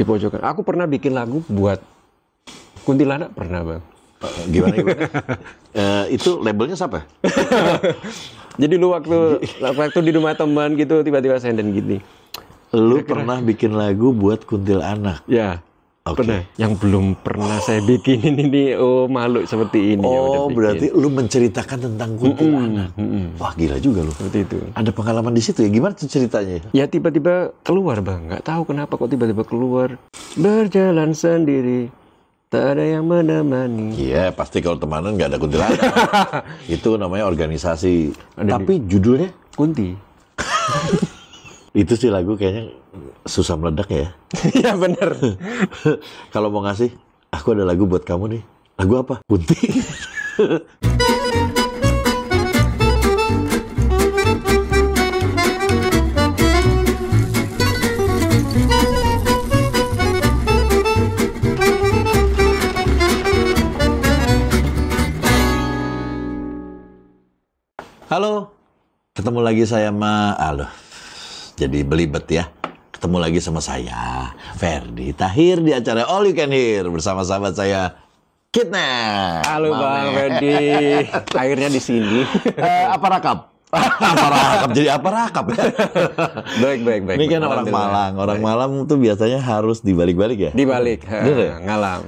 Di pojokan. Aku pernah bikin lagu buat kuntilanak, pernah Bang. Gimana? Itu labelnya siapa? Jadi lu waktu di rumah teman gitu tiba-tiba senden gini. Lu pernah bikin lagu buat kuntilanak? Ya. Oke. Pernah. Yang belum pernah saya bikinin ini, malu seperti ini. Oh, berarti lu menceritakan tentang kuntilanak. Wah, gila juga lu. Seperti itu. Ada pengalaman di situ ya? Gimana tuh ceritanya? Ya tiba-tiba keluar Bang, nggak tahu kenapa kok tiba-tiba keluar. Berjalan sendiri, tak ada yang menemani. Iya, pasti kalau temanan nggak ada kuntilanak. Itu namanya organisasi. Tapi judulnya Kunti. itu sih lagu kayaknya susah meledak ya. Iya bener. Kalau mau ngasih, aku ada lagu buat kamu nih. Lagu apa? Kunti. Halo, ketemu lagi saya sama jadi belibet ya. Ketemu lagi sama saya, Ferdi Tahir di acara All You Can Hear bersama sahabat saya, Kidnap. Halo Bang Ferdi, akhirnya di sini. Apa rakap? Apa rakap? Jadi apa rakap ya? Baik. Ini kan orang Malang. Orang Malang tuh biasanya harus dibalik-balik ya? Dibalik, ya? ngalam.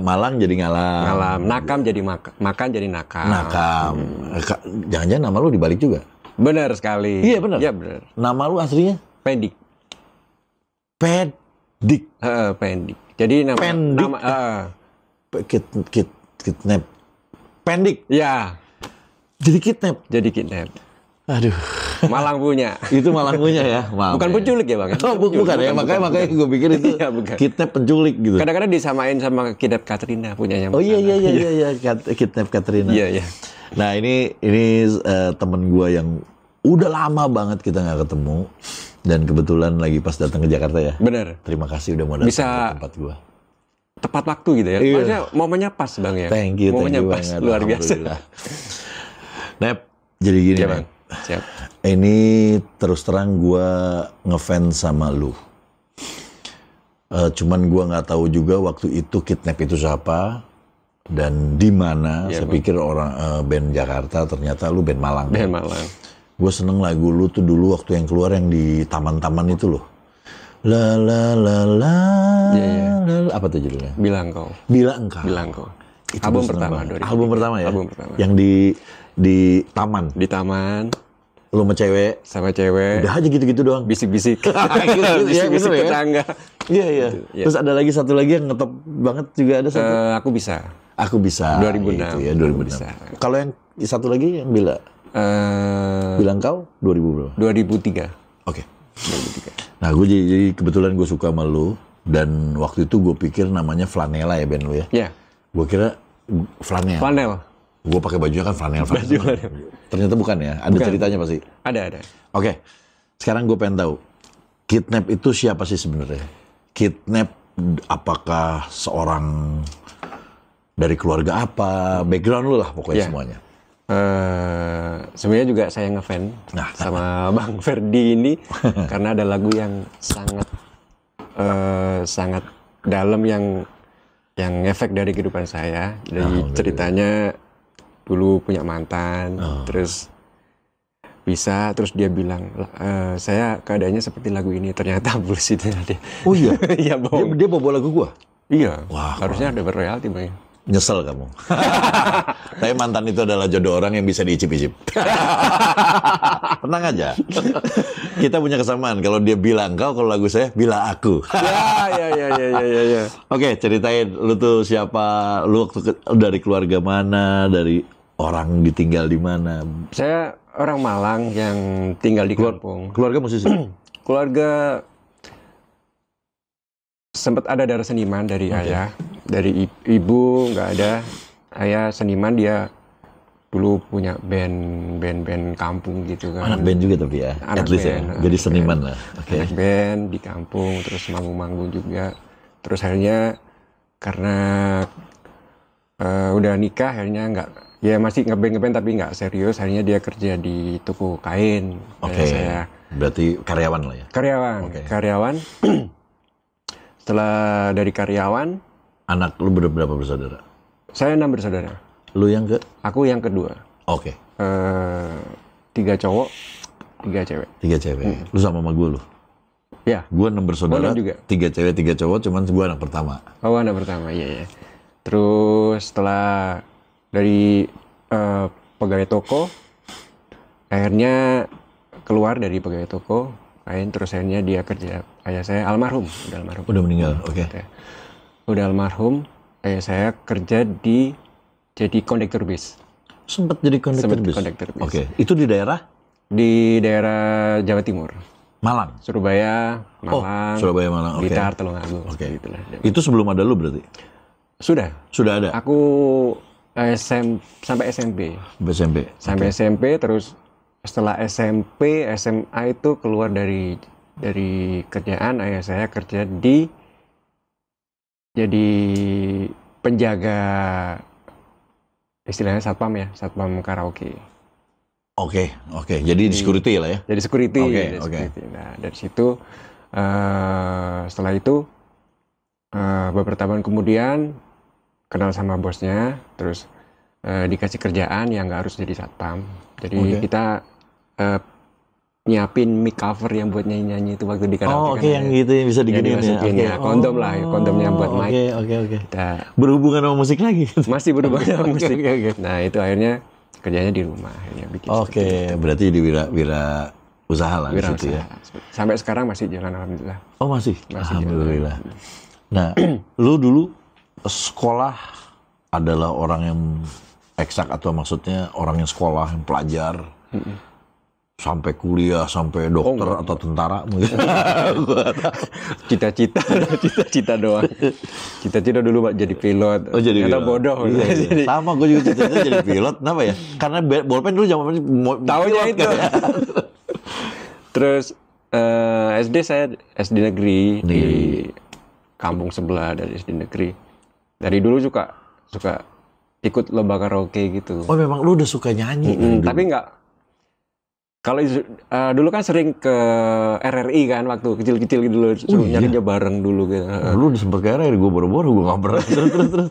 Malang jadi ngalam. Ngalam, nakam jadi makan jadi nakam. Nakam. Jangan-jangan nama lu dibalik juga? Benar sekali. Iya benar. Iya benar. Nama lu aslinya? Pendik. Pendik. Pendik. Jadi nama. Pendik. Kidnap. Pendik. Ya. Jadi kidnap. Jadi kidnap. Aduh. Malang punya. Itu Malang punya ya. Maaf, bukan penculik ya Bang? Oh, bukan ya. Makanya gue pikir itu iya, kidnap penculik gitu. Kadang-kadang disamain sama Kidnap Katrina punyanya. Oh iya. Kidnap Katrina. Iya. Nah ini temen gue yang udah lama banget kita nggak ketemu dan kebetulan lagi pas datang ke Jakarta ya. Bener. Terima kasih udah mau datang ke tempat gue. Tepat waktu gitu ya. Iya. Maksudnya momennya pas Bang ya. Thank you pas banget. luar biasa. Nep, jadi gini ya, Bang. Bang. Siap. Ini terus terang gue ngefans sama lu. Cuman gue nggak tahu juga waktu itu Kidnap itu siapa dan di mana. Ya, saya Bang. pikir orang band Jakarta, ternyata lu band Malang. Band Malang. Gue seneng lagu lu tuh dulu waktu yang keluar yang di taman-taman itu loh. La la la la. Ya. Apa tuh judulnya? Bilang Kau. Bilang Engkau. Bilang Kau. Itu Album gua seneng pertama. banget. Album pertama ya? Album pertama. Yang di taman. Di taman. Lu sama cewek. Sama cewek. Udah aja gitu-gitu doang. Bisik-bisik. Gitu, Bisik-bisik ya, tetangga. Iya. Ya. Terus ada lagi satu lagi yang ngetop banget juga ada satu. Aku bisa. Aku bisa. 2006. Gitu ya, 2006. Bisa. Kalau yang satu lagi yang Bilang Kau 2000 berapa? 2003. Oke. 2003. Nah, gue jadi kebetulan gue suka sama lu dan waktu itu gue pikir namanya Flanela ya band lu ya. Iya. Gue kira Flanel. Flanel. Gue pakai bajunya kan Flanel. Ternyata bukan ya. Ada Bukan. ceritanya pasti. Ada. Oke. Sekarang gue pengen tahu Kidnap itu siapa sih sebenarnya? Kidnap apakah seorang dari keluarga apa? Background lu lah pokoknya Iya. semuanya. Sebenarnya juga saya ngefans sama Bang Ferdi ini karena ada lagu yang sangat dalam yang efek dari kehidupan saya. Dari ceritanya dulu punya mantan, terus terus dia bilang saya keadaannya seperti lagu ini, ternyata bullshit dia. Oh iya? Iya bohong. Dia bawa lagu gua? Iya. Wah, harusnya ada royalti Bang. Nyesel kamu. Tapi mantan itu adalah jodoh orang yang bisa diicip-icip. Tenang aja. Kita punya kesamaan. Kalau dia bilang kau, kalau lagu saya bilang aku. Ya. Oke, ceritain lu tuh siapa, lu waktu dari keluarga mana, dari orang ditinggal di mana. Saya orang Malang yang tinggal di kampung. Keluarga musisi. Keluarga sempat ada darah seniman dari ayah, dari ibu nggak ada. Ayah seniman, dia dulu punya band kampung gitu kan. Anak band juga tapi ya, Anak at least band, ya. Jadi seniman lah. Oke. Anak band di kampung, terus manggung-manggung juga. Terus akhirnya karena udah nikah, akhirnya nggak, ya masih ngeband tapi nggak serius. Akhirnya dia kerja di toko kain. Oke. Saya Berarti karyawan lah ya. karyawan. Oke. Karyawan. setelah dari karyawan, Anak lu berapa bersaudara? saya 6 bersaudara. Lu yang ke? Aku yang kedua. Oke. 3 cowok, 3 cewek. 3 cewek. Lu sama gue lu? Ya. Gue 6 bersaudara, 6 juga. 3 cewek, 3 cowok, cuman gue anak pertama. Oh, anak pertama, iya. Terus setelah dari pegawai toko, akhirnya keluar dari pegawai toko, terus akhirnya dia kerja. Ayah saya almarhum, udah almarhum. Udah meninggal, oke. Udah almarhum, ayah saya kerja jadi kondektur bis. Sempat jadi kondektur bis? Bis. Oke, itu di daerah? Di daerah Jawa Timur. Malang? Surabaya, Malang. Oh, Surabaya, Malang, oke. Blitar, Tulungagung. Oke. Gitulah. Itu sebelum ada lu berarti? Sudah ada? Aku sampai SMP. Sampai SMP, terus setelah SMP, SMA itu keluar dari kerjaan, ayah saya kerja jadi penjaga, istilahnya satpam karaoke. Oke. Jadi di security lah ya? Jadi security. Oke. Nah, dari situ, setelah itu, beberapa tahun kemudian, kenal sama bosnya, terus dikasih kerjaan yang nggak harus jadi satpam. Jadi kita nyiapin mic cover yang buat nyanyi-nyanyi itu waktu di karaoke. Yang gitu yang bisa diginiin ya? Kondom lah, kondomnya buat mic. Oke. Berhubungan sama musik lagi? Masih berhubungan sama musik. Nah, itu akhirnya kerjanya di rumah. Akhirnya bikin berarti di wira usaha lah di situ ya? Sampai sekarang masih jalan, alhamdulillah. Oh masih? Alhamdulillah. Jalan. Nah, lu dulu sekolah adalah orang yang eksak atau maksudnya orang yang sekolah, yang pelajar, sampai kuliah, sampai dokter atau tentara mungkin? Cita-cita doang. Cita-cita dulu Pak jadi pilot. Oh jadi pilot. Atau bodoh. Iya. Sama gue juga cita-cita jadi pilot. Kenapa ya? Karena bolpen dulu zaman tahunya itu. Kan? Terus saya SD negeri di kampung sebelah dari SD negeri. Dari dulu suka ikut lomba karaoke gitu. Oh memang lu udah suka nyanyi? Tapi nggak. Kalau dulu kan sering ke RRI kan waktu kecil-kecil gitu dulu, nyanyi bareng dulu gitu. Lu udah sempet ke RRI, gue boro-boro, gue nggak pernah. Terus.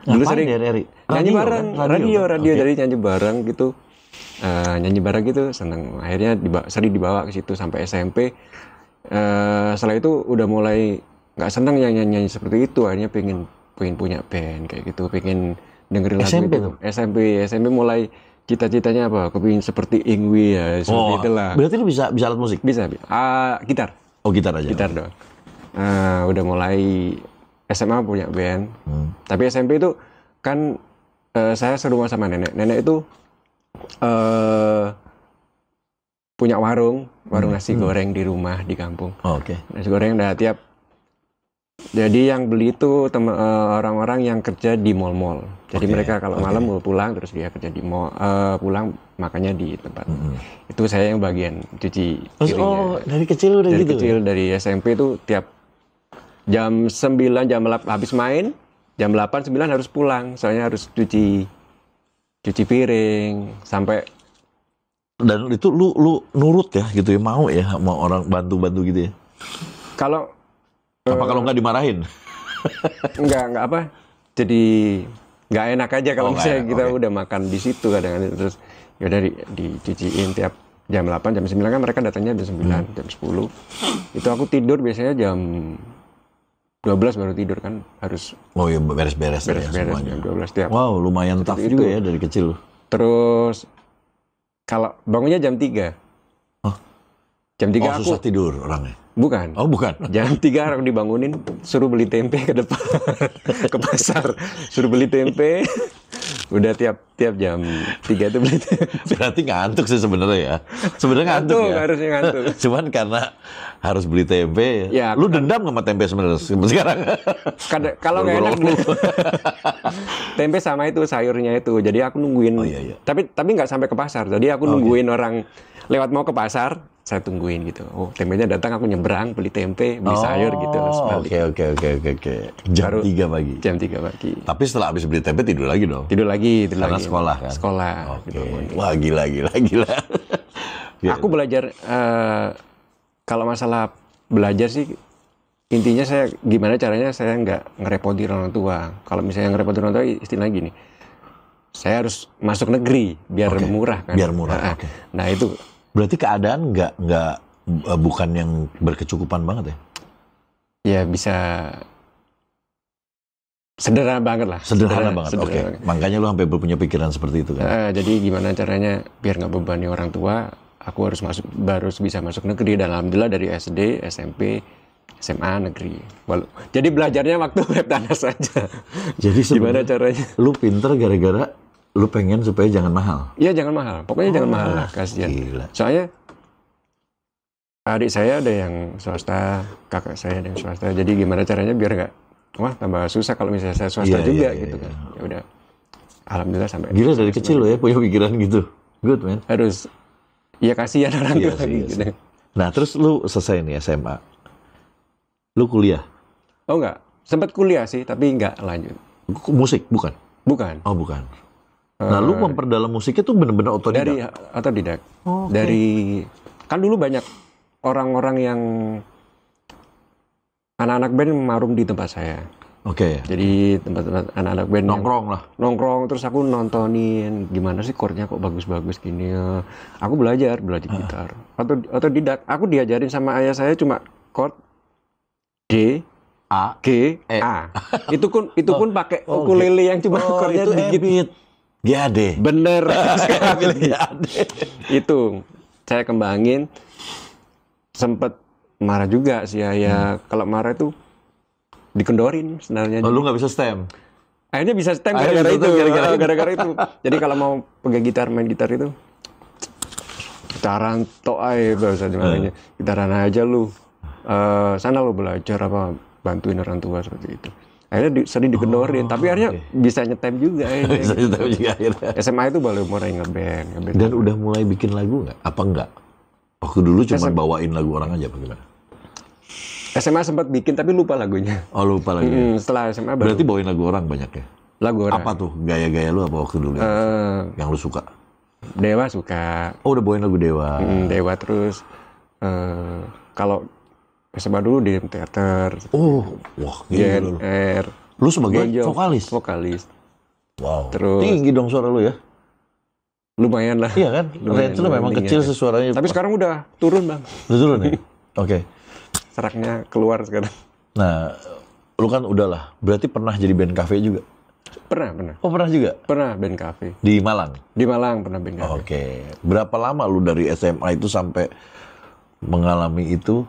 Dulu sering di RRI? Nyanyi bareng, kan? radio, jadi nyanyi bareng gitu. Nyanyi bareng gitu, seneng. Akhirnya sering dibawa ke situ sampai SMP. Setelah itu udah mulai nggak seneng yang nyanyi seperti itu. Akhirnya pengen punya band kayak gitu, pengen dengerin lagu SMP itu. tuh? SMP mulai cita-citanya apa? Kepingin seperti Ingwi ya, seperti itulah. Berarti lu bisa alat musik? Bisa. Gitar. Oh gitar aja? Gitar doang. Udah mulai SMA punya band. Tapi SMP itu kan saya serumah sama nenek. Nenek itu punya warung nasi goreng di rumah di kampung. Oke. Nasi goreng udah tiap. Jadi yang beli itu orang-orang yang kerja di mall-mall. Jadi mereka kalau malam mau pulang terus dia kerja di mall, pulang makannya di tempat. Itu saya yang bagian cuci piringnya. Dari kecil udah dari gitu? Dari kecil, dari SMP itu tiap jam 9, jam 8 habis main, jam 8, 9 harus pulang. Soalnya harus cuci piring sampai. Dan itu lu nurut ya gitu ya, mau ya sama orang bantu-bantu gitu ya? Kalau kalau nggak dimarahin? Enggak apa. Jadi nggak enak aja kalau misalnya kita udah makan di situ kadang-kadang terus ya udah dicuciin tiap jam 8, jam 9 kan mereka datangnya jam 9, jam 10. Itu aku tidur biasanya jam 12 baru tidur kan harus. Oh iya beres-beres ya semuanya. Jam 12 tiap. Wow, lumayan tough juga ya dari kecil. Terus kalau bangunnya jam 3. Jam 3 aku susah tidur orangnya. Bukan. Oh, bukan. Jam 3 aku dibangunin, suruh beli tempe ke depan, ke pasar. Suruh beli tempe. Udah tiap jam 3 itu beli tempe. Berarti ngantuk sih sebenarnya ya. Sebenarnya ngantuk ya. Harusnya ngantuk. Cuman karena harus beli tempe. Ya, lu dendam sama tempe sebenarnya sekarang? Kalau nggak enak tempe sama itu sayurnya itu. Jadi aku nungguin. Oh, iya. Tapi nggak sampai ke pasar. Jadi aku nungguin orang lewat mau ke pasar, saya tungguin gitu. Oh, tempenya datang, aku nyebrang beli tempe, beli sayur gitu. Oke. Jam 3 pagi. Jam 3 pagi. Tapi setelah habis beli tempe tidur lagi dong? Tidur lagi. Karena sekolah kan? Sekolah. Oke. Wah gila. Aku belajar, kalau masalah belajar sih, intinya saya gimana caranya saya nggak ngerepotin orang tua. Kalau misalnya ngerepotin orang tua, istilahnya gini, saya harus masuk negeri biar murah kan. Biar murah. Nah itu berarti keadaan nggak bukan yang berkecukupan banget ya? Ya bisa sederhana banget lah. Sederhana banget. Oke. Makanya lu sampai punya pikiran seperti itu kan? Jadi gimana caranya biar nggak bebani orang tua? Aku harus baru bisa masuk negeri, dan alhamdulillah dari SD, SMP, SMA negeri. Jadi belajarnya waktu web tanah saja. Jadi gimana caranya? Lu pinter gara-gara lu pengen supaya jangan mahal. Iya, jangan mahal. Pokoknya jangan mahal lah, kasihan. Gila. Soalnya adik saya ada yang swasta, kakak saya ada yang swasta. Jadi gimana caranya biar nggak, wah tambah susah kalau misalnya saya swasta juga gitu kan. Ya udah, alhamdulillah sampai. Gila, dari kecil lo ya punya pikiran gitu. Good man. Harus, ya kasihan orang tua gitu. Nah terus lu selesai nih SMA, lu kuliah? Oh enggak, sempat kuliah sih tapi nggak lanjut. Musik bukan? Bukan. Oh bukan. Nah lu memperdalam musiknya tuh bener-bener otodidak? Dari otodidak. Dari, kan dulu banyak orang-orang yang anak-anak band marum di tempat saya. Oke. Jadi tempat-tempat anak-anak band nongkrong lah. Nongkrong, terus aku nontonin gimana sih chordnya kok bagus-bagus gini. Aku belajar gitar. Otodidak. Aku diajarin sama ayah saya cuma chord D, A, G, E. A. Itu pun pakai ukulele yang cuma chordnya digigit. GAD. Bener sekali. Itu saya kembangin. Sempet marah juga sih ayah. Kalau marah itu dikendorin sebenarnya. Oh, lu nggak bisa stem? Akhirnya bisa stem gara-gara itu. Jadi kalau mau pegang gitar, main gitar itu, gitaran tok aja bahasa namanya. Gitaran aja lu. Sana lu belajar apa, bantuin orang tua seperti itu. Akhirnya sering dikendorin, tapi akhirnya bisa nyetem juga. Bisa nyetem juga akhirnya. SMA itu baru mulai ngeband. Dan udah mulai bikin lagu nggak? Apa enggak? Waktu dulu cuma bawain lagu orang aja, bagaimana? SMA sempat bikin tapi lupa lagunya. Oh lupa lagunya. Setelah SMA baru. Berarti bawain lagu orang banyak ya? Lagu orang. Apa tuh gaya-gaya lu apa waktu dulu yang lu suka? Dewa suka. Oh udah bawain lagu Dewa. Dewa terus. Kalau SMA dulu di teater. Oh, wah gila lu. Lu sebagai vokalis? Vokalis. Wow. Terus tinggi dong suara lu ya? Lumayan lah. Iya kan? Range lu memang kecil sih suaranya. Tapi sekarang udah turun bang. Udah turun ya? Oke. Seraknya keluar sekarang. Nah, lu kan udahlah. Berarti pernah jadi band cafe juga? Pernah. Oh pernah juga? Pernah band cafe. Di Malang? Di Malang pernah band cafe. Oke. Berapa lama lu dari SMA itu sampai mengalami itu?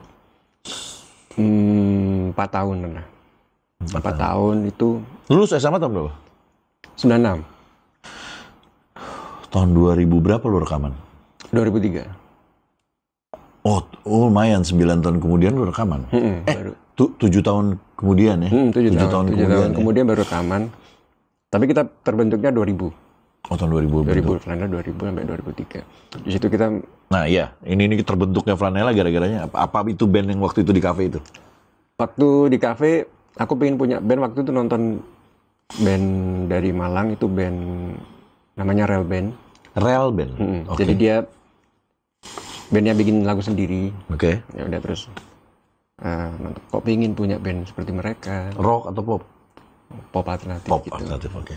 4 tahun pernah. 4 tahun itu. Lulus SMA tahun berapa? 96. Tahun 2000 berapa lu rekaman? 2003. Oh lumayan, 9 tahun kemudian lu rekaman? Baru. 7 tahun kemudian ya? 7 tahun kemudian baru rekaman. Tapi kita terbentuknya 2000. Oh tahun 2000. Flanela 2000 sampai 2003. Di situ kita. Nah iya, ini terbentuknya Flanela gara-garanya apa itu band yang waktu itu di kafe itu? Waktu di kafe, aku pengen punya band. Waktu itu nonton band dari Malang, itu band namanya Rel Band. Rel Band? Jadi dia bandnya bikin lagu sendiri. Oke. Ya udah terus, kok pengen punya band seperti mereka. Rock atau pop? Pop alternatif Pop gitu. alternatif, oke.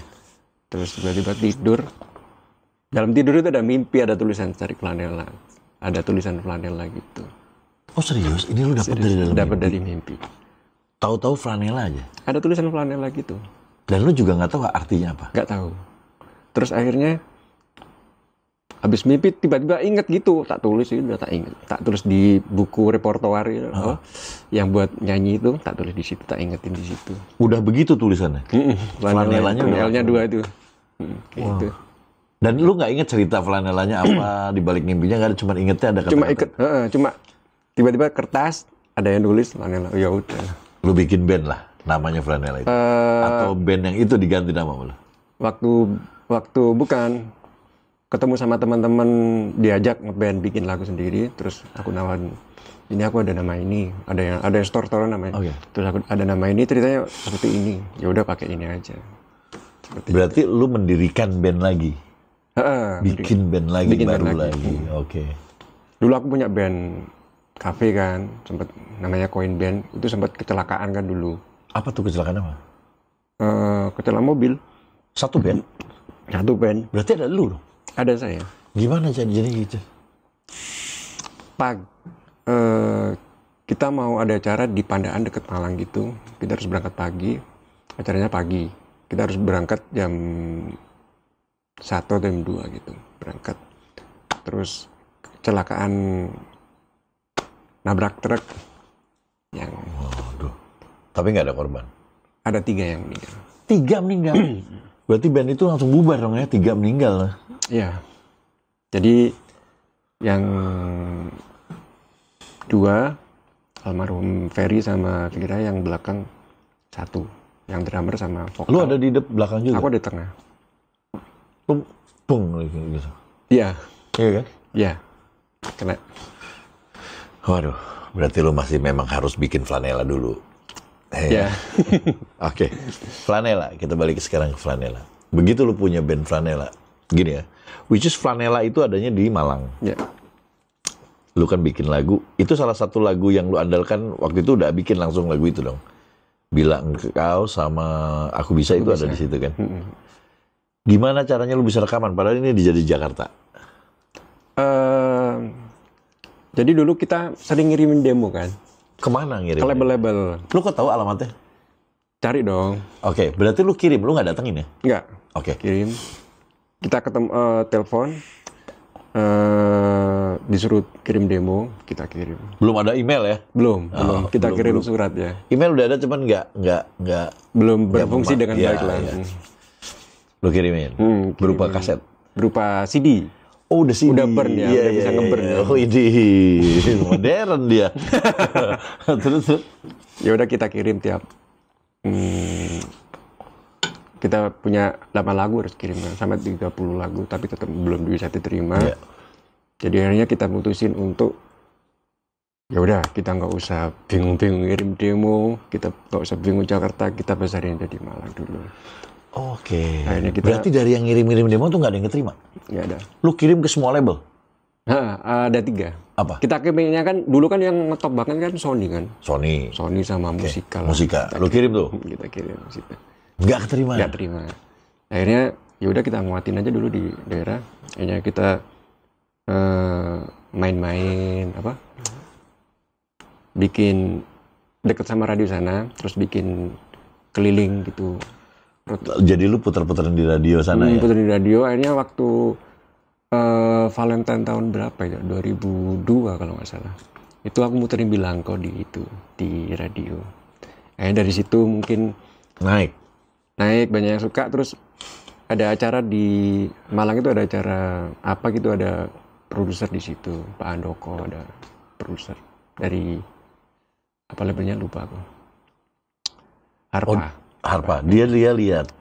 Terus tiba-tiba tidur. Dalam tidur itu ada mimpi, ada tulisan cari Flanela. Ada tulisan Flanela gitu. Oh serius? Ini lu dapat dari dalam Dapat dari mimpi. Tahu-tahu Flanela aja? Ada tulisan Flanela gitu. Dan lu juga nggak tahu artinya apa? Nggak tahu. Terus akhirnya habis mimpi tiba-tiba inget gitu, tak tulis itu, udah tak inget, tak tulis di buku repertoar itu, yang buat nyanyi itu, tak tulis di situ, tak ingetin di situ. Udah begitu tulisannya? Flanelanya L-nya 2 itu. Gitu. Dan lu nggak inget cerita Flanelanya apa di balik mimpinya? Nggak ada, cuma ingetnya ada kata-kata. Cuma tiba-tiba kertas ada yang tulis Flanela, ya udah. Lu bikin band lah, namanya Flanela itu. Atau band yang itu diganti nama lu? Waktu bukan. Ketemu sama teman-teman, diajak ngeband bikin lagu sendiri, terus aku nawarin, ini aku ada nama ini, ada yang store namanya. Terus aku ada nama ini, ceritanya seperti ini, ya udah pakai ini aja. Berarti lu mendirikan band lagi? Bikin band lagi, baru lagi. Oke. Dulu aku punya band kafe kan, sempat namanya Coin Band, itu sempat kecelakaan kan dulu. Apa tuh kecelakaan apa? Kecelakaan mobil. Satu band? Satu band. Berarti ada lu dong? Ada saya. Gimana jadi gitu? Kita mau ada acara di Pandaan deket Malang gitu. Kita harus berangkat pagi. Acaranya pagi. Kita harus berangkat jam 1 atau jam 2 gitu. Berangkat. Terus kecelakaan nabrak truk yang... Waduh. Tapi nggak ada korban? Ada 3 yang meninggal. 3 meninggal? Berarti band itu langsung bubar dong ya, 3 meninggal. Iya. Jadi yang 2 almarhum Ferry sama Vira, yang belakang 1, yang drummer sama vokal. Lu ada di belakang juga? Aku di tengah. Bung gitu. Iya. Iya kan? Iya. Kena. Waduh, berarti lu masih memang harus bikin flanela dulu. Iya. Oke. Flanela, kita balik sekarang ke flanela. Begitu lu punya band flanela, gini ya. Which is flanela itu adanya di Malang. Iya. Lu kan bikin lagu, itu salah satu lagu yang lu andalkan waktu itu udah bikin langsung lagu itu dong. Bila Engkau sama Aku Bisa itu ada di situ kan. Gimana caranya lu bisa rekaman padahal ini di Jakarta? Jadi dulu kita sering ngirimin demo kan. Kemana ngirim? Ke label-label. Lu kok tahu alamatnya? Cari dong. Oke, berarti lu kirim, lu nggak datengin ya? Enggak. Oke. Kirim. Kita ketemu, telepon. Disuruh kirim demo, kita kirim. Belum ada email ya? Belum. Kita belum, kirim belum. surat ya. Email udah ada, cuman nggak Belum berfungsi dengan iya, baik lah. iya. Lu kirimin? Berupa kaset? Berupa CD. Oh, udah CD. Udah burn ya, udah bisa nge-burn ya. Oh, ini modern dia. Terus? Ya udah kita kirim tiap. Kita punya 8 lagu harus kirim sampai 30 lagu, tapi tetap belum bisa diterima. Yeah. Jadi akhirnya kita putusin untuk ya udah kita nggak usah bingung-bingung ngirim demo, kita nggak usah bingung Jakarta, kita besarin jadi Malang dulu. Oke. Akhirnya kita, berarti dari yang ngirim-ngirim demo tuh nggak ada yang keterima? Nggak ada. Lu kirim ke semua label? Ada 3. Apa? Kita kirimnya kan dulu kan yang ngetop banget kan Sony kan. Sony Sama Musika. Musika. Lu kirim tuh? Kita kirim situ. Nggak keterima? Nggak terima. Akhirnya ya udah kita nguatin aja dulu di daerah. Akhirnya kita main-main bikin deket sama radio sana, terus bikin keliling gitu. Jadi lu puter-puterin di radio sana ya? Puter di radio. Akhirnya waktu Valentine tahun berapa ya? 2002 kalau nggak salah. Itu aku muterin Bilangko di radio. Akhirnya dari situ mungkin naik banyak yang suka. Terus ada acara di Malang, itu ada acara apa gitu, ada produser di situ, Pak Andoko, ada produser dari apa labelnya lupa aku. Harpa. Dia lihat.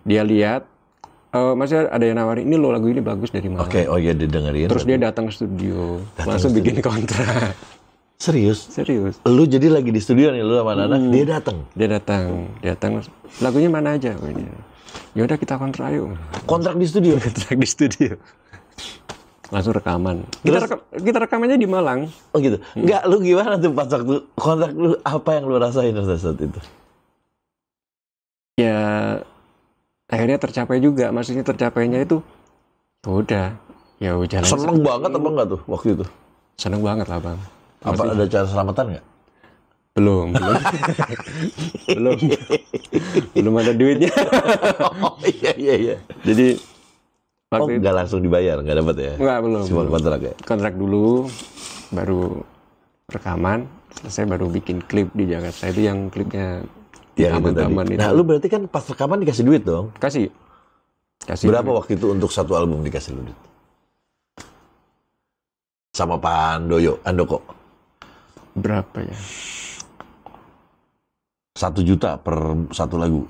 Masih ada yang nawarin, ini lo lagu ini bagus dari Malang. Oke, oh iya didengerin. Terus dia datang ke studio, langsung bikin kontrak. Serius? Lu jadi lagi di studio nih, lu sama anak, dia datang. Lagunya mana aja? Ya udah kita kontrak yuk. Kontrak di studio? Kontrak di studio. Langsung rekaman. Kita rekamannya di Malang. Oh gitu. Enggak, lu gimana tuh pas waktu kontrak, lu apa yang lu rasain saat itu? Ya akhirnya tercapai juga. Maksudnya tercapainya itu udah. Ya jalan. Seneng banget apa enggak tuh waktu itu? Seneng banget lah Bang. Apa ada cara selamatan nggak? Belum. Belum ada duitnya. Oh iya. Jadi waktu nggak langsung dibayar, nggak dapat ya? Nggak, belum. Cuma kontrak ya? Kontrak dulu, baru rekaman, selesai baru bikin klip di Jakarta. Itu yang klipnya aman-aman itu. Nah, lu berarti kan pas rekaman dikasih duit dong? Kasih Berapa duit. waktu itu untuk satu album dikasih lu duit? Sama Pak Andoko? Berapa ya? 1 juta per satu lagu?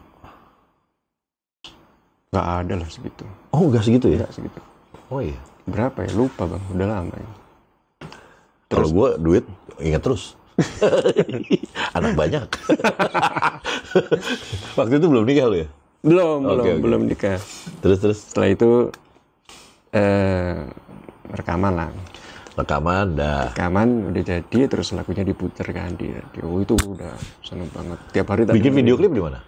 Nggak ada lah segitu. Oh, nggak segitu ya? Nggak segitu. Oh iya. Berapa ya? Lupa Bang, udah lama ya. Kalau gue duit, ingat terus. Anak banyak. Waktu itu belum nikah lu ya? Belum nikah. Terus? Setelah itu rekaman lah. Rekaman, dah. Rekaman udah jadi, terus lagunya diputer kan di radio. Itu udah seneng banget. Tiap hari tak Bikin dengerin. video klip di mana?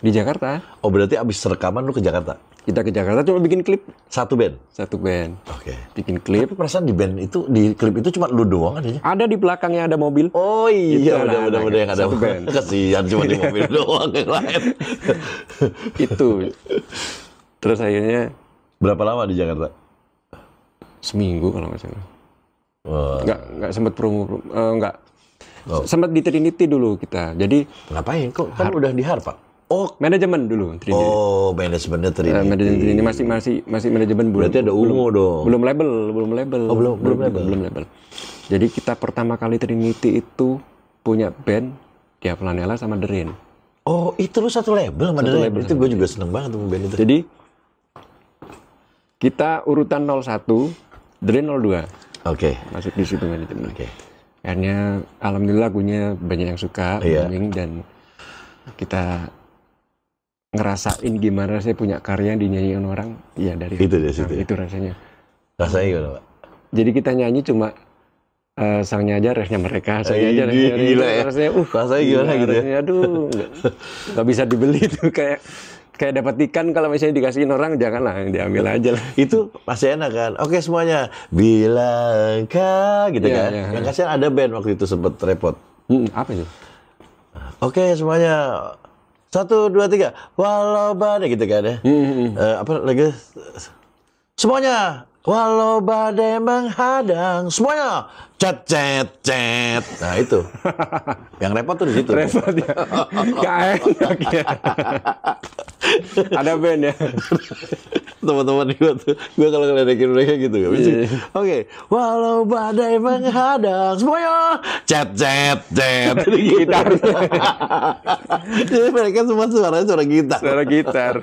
Di Jakarta. Oh, berarti abis rekaman lu ke Jakarta? Kita ke Jakarta cuma bikin klip. Satu band? Satu band. Oke. Bikin klip. Tapi perasaan di band itu, di klip itu cuma lu doang adanya? Ada di belakangnya ada mobil. Oh Itu iya, anak-anak udah yang ada. satu band. Kasihan cuma di mobil doang yang lain. Itu. Terus akhirnya Berapa lama di Jakarta? seminggu kalau nggak salah. Wah, Nggak sempat promo, nggak. Oh. Sempat di Trinity dulu kita. Jadi ngapain? Kok kan udah di Harpa? Oh, manajemen dulu Trinity. oh, manajemennya Trinity. Manajemen Trinity masih manajemen belum. Berarti ada ungu dong. Belum label. Oh, belum label. Belum label. Jadi kita pertama kali Trinity itu punya band Dia Flanella sama The Rain. Oh, itu lu satu label sama Satu The Rain? label Itu sama gue juga seneng banget sama band itu. Jadi kita urutan 01, The Rain 02. Oke. Masuk di situ manajemen. Oke. Akhirnya alhamdulillah lagunya banyak yang suka, Iya. booming, dan kita ngerasain gimana saya punya karya yang dinyanyiin orang. Ya dari Itu dari situ ya? Itu rasanya. Rasanya gimana, Pak? Jadi kita nyanyi cuma sangnya aja, refnya mereka, sangnya aja, Ini refnya gila ya. rasanya, Rasanya gimana gitu ya? rasanya, aduh, nggak bisa dibeli tuh, kayak dapat ikan kalau misalnya dikasihin orang, janganlah, diambil aja lah. Itu masih enak kan? Oke semuanya, bilangkah gitu Iya, kan? iya. Yang kasihan ada band waktu itu sempet repot. Apa itu? Oke semuanya, 1, 2, 3, walau badai gitu kan ya? Apa lagi? Semuanya, walau badai menghadang, semuanya, cet. Nah itu, yang repot tuh di situ. Repot ya, nggak enak ya. Ada band ya. Teman-teman gue kalau ngeledekin mereka gitu gak bisa. Iya. Oke, walau badai menghadang, semuanya cet. Gitar. Jadi mereka semua suaranya suara gitar. Suara gitar.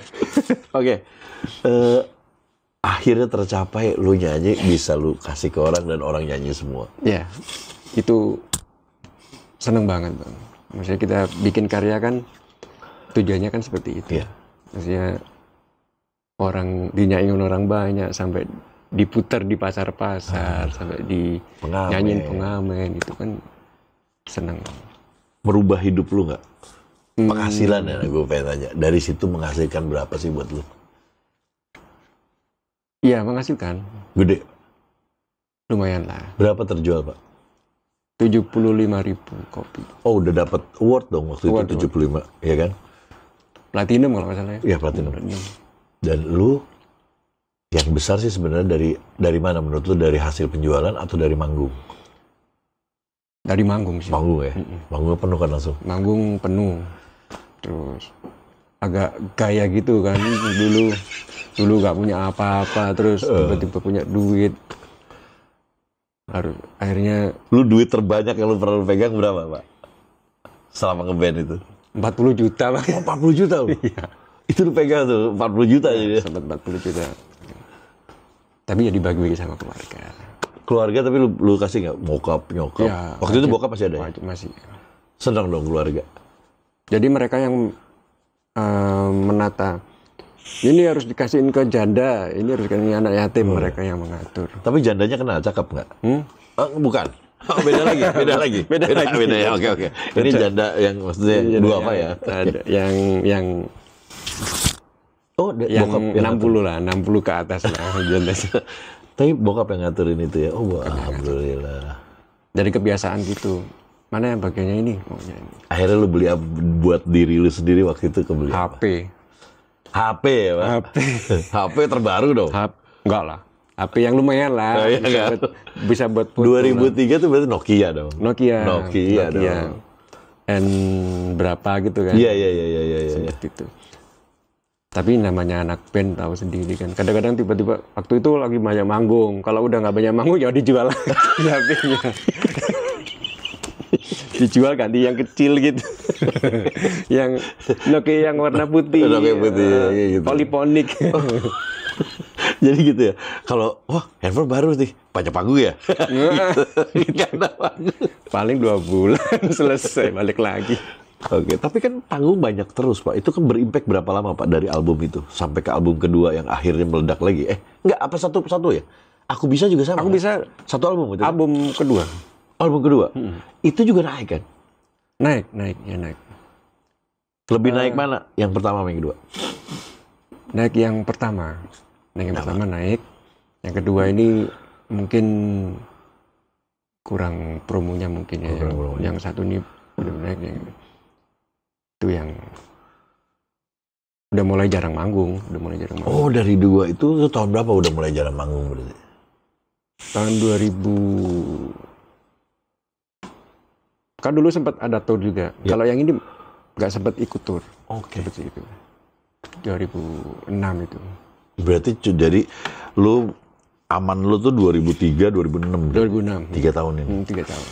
Oke, akhirnya tercapai, lu nyanyi bisa lu kasih ke orang dan orang nyanyi semua. Ya, itu seneng banget Bang. Maksudnya kita bikin karya kan tujuannya kan seperti itu. Iya. Maksudnya orang dinyanyiin orang banyak, sampai diputar di pasar-pasar, sampai di Pengamen. nyanyiin pengamen, itu kan seneng. Merubah hidup lu nggak? Penghasilan ya, gue pengen tanya. Dari situ menghasilkan berapa sih buat lu? Iya, menghasilkan. Gede. Lumayan lah. Berapa terjual, Pak? 75.000 kopi. Oh, udah dapat award dong waktu Award, itu 75, ya kan? Platinum kalau nggak salah ya. Iya, platinum. Dan lu yang besar sih sebenarnya dari mana menurut lu? Dari hasil penjualan atau dari manggung? Dari manggung sih. Manggung ya? Manggungnya penuh kan langsung? Manggung penuh. Terus agak gaya gitu kan. Dulu nggak punya apa-apa, terus tiba-tiba punya duit. Akhirnya Lu duit terbanyak yang lu pernah lu pegang berapa, Pak? Selama ngeband itu? 40 juta Bang. Oh, 40 juta lu? Iya. Itu lu pegang tuh, 40 juta jadi. Sempat 40 juta. Tapi ya dibagi-bagi sama keluarga. Keluarga tapi lu kasih nggak? Bokap, nyokap? Ya, Waktu itu bokap masih ada ya? Masih. Senang dong keluarga? Jadi mereka yang menata. Ini harus dikasihin ke janda, ini harus dikasihin anak yatim, mereka yang mengatur. Tapi jandanya kenal, cakep nggak? Bukan. Oh, beda lagi. Beda lagi. Beda ya, oke. Ini janda yang maksudnya dua apa ya? Ada yang Oh, bokap yang 60 lah, 60 ke atas lah janda. Tapi bokap yang ngaturin itu ya? Oh, alhamdulillah. Dari kebiasaan gitu. Mana yang bagiannya ini? Maunya ini. Akhirnya lu beli buat diri lu sendiri waktu itu kebeli apa? HP ya, Pak? HP. HP terbaru dong? Enggak lah. HP yang lumayan lah. Oh, iya, bisa buat foto 2003 tuh berarti Nokia dong? Nokia dong. N berapa gitu kan? Iya. Seperti itu. Tapi namanya anak band tahu sendiri kan. Kadang-kadang tiba-tiba waktu itu lagi banyak manggung. Kalau udah nggak banyak manggung ya dijual lagi HP-nya. Dijual ganti yang kecil gitu. Yang Nokia yang warna putih. Nokia putih, ya, gitu. Poliponik. Jadi gitu ya. Kalau handphone baru nih, pajak panggung ya. Paling 2 bulan selesai balik lagi. Oke, tapi kan panggung banyak terus, Pak. Itu kan berimpact berapa lama, Pak, dari album itu sampai ke album kedua yang akhirnya meledak lagi? Enggak, apa satu-satu ya? Aku Bisa juga sama. Aku Bisa satu album itu. album kedua. Album kedua. Itu juga naik kan? Naik. Lebih naik mana? Yang pertama sama yang kedua? Naik yang pertama. Pertama naik. Yang kedua ini mungkin kurang promonya mungkin ya. Yang satu ini belum naik. Itu yang udah mulai jarang manggung. Oh, dari dua itu tahun berapa udah mulai jarang manggung berarti? Tahun 2000. Kan dulu sempat ada tour juga. Ya. Kalau yang ini nggak sempat ikut tour. Oke. Seperti itu. 2006 itu. Berarti jadi lu aman lu tuh 2003, 2006. 2006. 3 tahun ini. 3 tahun.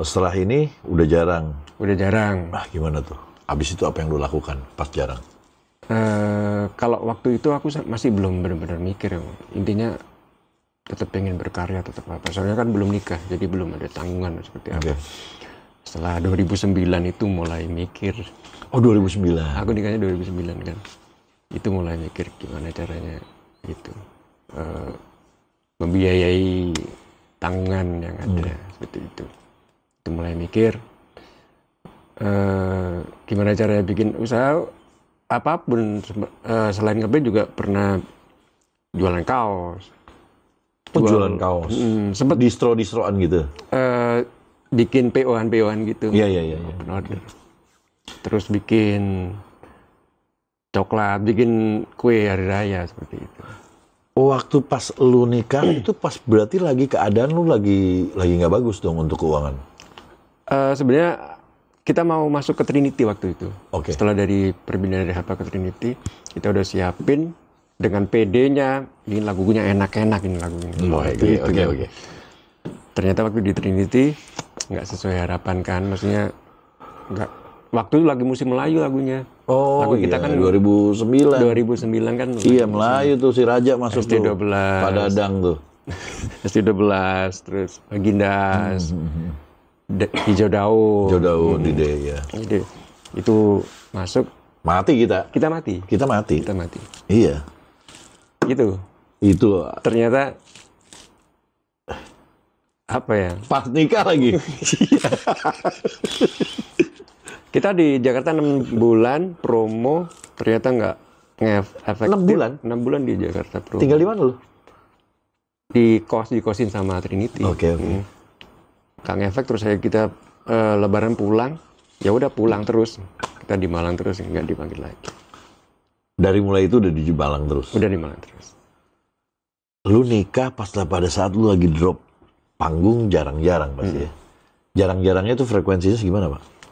Setelah ini udah jarang. Udah jarang. Ah, gimana tuh? Abis itu apa yang lu lakukan pas jarang? Kalau waktu itu aku masih belum benar-benar mikir. Intinya tetap pengen berkarya, tetap apa. Soalnya kan belum nikah, jadi belum ada tanggungan seperti apa. Setelah 2009 itu mulai mikir. Oh, 2009. Aku nikahnya 2009 kan. Itu mulai mikir gimana caranya gitu. Membiayai tanggungan yang ada seperti itu. Itu mulai mikir gimana caranya bikin usaha apapun. Selain ngeband juga pernah jualan kaos. Jualan kaos. Sempet distro-distroan gitu. Bikin PO-an gitu. Iya. Open order. Terus bikin coklat, bikin kue hari raya seperti itu. Waktu pas lu nikah itu pas berarti lagi keadaan lu lagi nggak bagus dong untuk keuangan. Sebenarnya kita mau masuk ke Trinity waktu itu. Oke. Setelah dari perpindahan dari Harpa ke Trinity, kita udah siapin dengan PD-nya. Ini lagunya enak-enak ini lagunya. Oke. Ternyata waktu di Trinity nggak sesuai harapan kan, maksudnya nggak. Waktu itu lagi musim Melayu lagunya. Oh, lagu kita kan 2009. 2009 kan. Iya, Melayu tuh si Raja masuk tuh. ST12. Pak Dadang tuh. ST12, terus Bagindas. Hijau Daun. Hijau Daun di ya. Itu masuk. Mati kita. Kita mati. Iya. Gitu. Itu. Ternyata apa ya? Pas nikah lagi. Kita di Jakarta 6 bulan promo, ternyata nggak efektif. 6 bulan? 6 bulan di Jakarta promo. Tinggal di mana lu? Dikosin sama Trinity. Oke. Nggak ngefek, terus kita lebaran pulang, ya udah pulang terus. Kita di Malang terus, nggak dipanggil lagi. Dari mulai itu udah di Malang terus? Udah di Malang terus. Lu nikah pada saat lu lagi drop panggung jarang-jarang pasti ya? Jarang-jarangnya tuh frekuensinya gimana, Pak?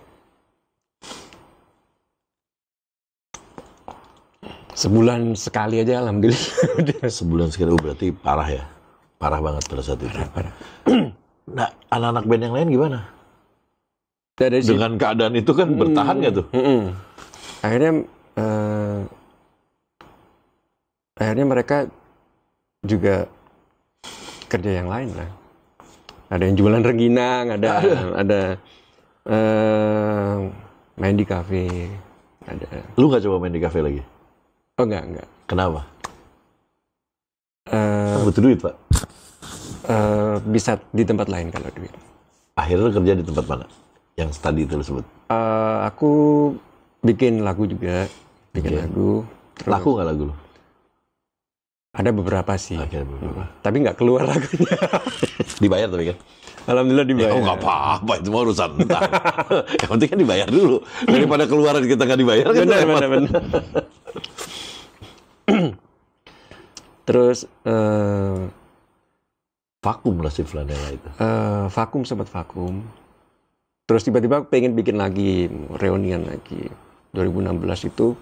Sebulan sekali aja, alhamdulillah. Sebulan sekali, berarti parah ya? Parah banget pada saat itu. Parah. Nah, anak-anak band yang lain gimana? Dengan keadaan itu kan bertahan nggak tuh? Akhirnya mereka juga kerja yang lain lah. Ada yang jualan rengginang, ada main di kafe, ada. Lu nggak coba main di kafe lagi? Oh enggak. Kenapa? Butuh duit, Pak? Bisa di tempat lain kalau duit. Akhirnya lu kerja di tempat mana? Yang tadi itu lu sebut? Aku bikin lagu juga. Lagu. Terus, laku nggak lagu lu? Ada beberapa sih. Beberapa. Tapi nggak keluar lagunya. Dibayar tapi kan? Alhamdulillah dibayar. Oh nggak apa-apa, itu mau urusan entar. Yang penting kan dibayar dulu. Daripada keluaran kita nggak dibayar kan. Benar. Terus vakum lah si Flanela itu. Sempat vakum. Terus tiba-tiba pengen bikin lagi, reunian lagi. 2016 itu.